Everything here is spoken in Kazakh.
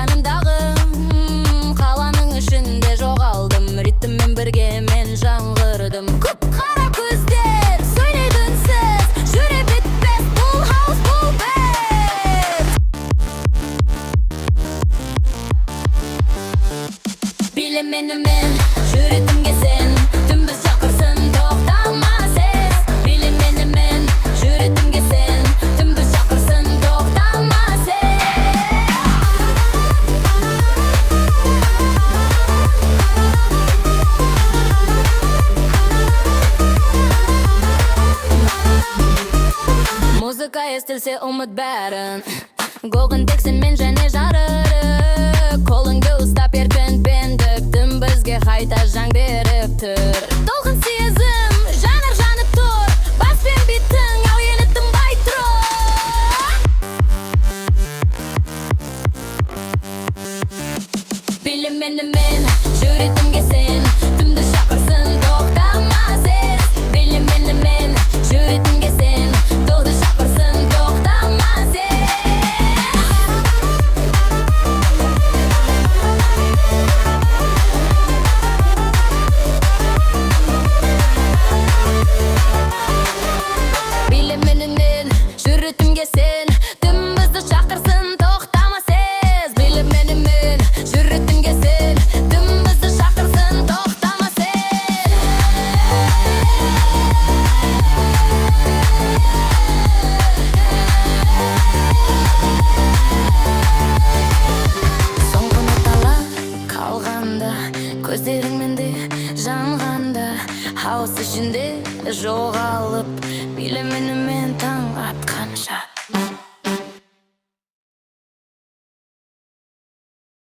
жанымдағы қаланың ішінде жоғалдым, ритммен бірге мен жаңғырдым. Көп қара көздер сөйлейді үнсіз, жүре бітпес бұл хаус, бұл бет. Биле менімен жүретімге сен, түнбіз шақырсын тоқтама сез. Биле менімен жүретімге сен, түнбіз шақырсын тоқтама сез. Музыка естілсе ұмыт бәрін, голғын тексін мен және жарыры. Қолыңды ұстап еркін бендік, түн бізге қайта жан беріп тұр. Толқын сезім, жаныр жанып тұр, бас пен битің әуені тынбай тұр. Биле менімен жүретімге сен, түнді шақырсын тоқтама сез. Биле менімен жүретімге сен, түнді шақырсын тоқтама сез. Биле менімен жүретімге сен, түн бізді шақырсын тоқтама сез. Биле менімен жүретімге сен, түн бізді шақырсын тоқтама сез. Соңғы нотала қалғанда, көздеріңмен де жанғанда, хаос ішінде жоғалып, биле менімен таң атқанша.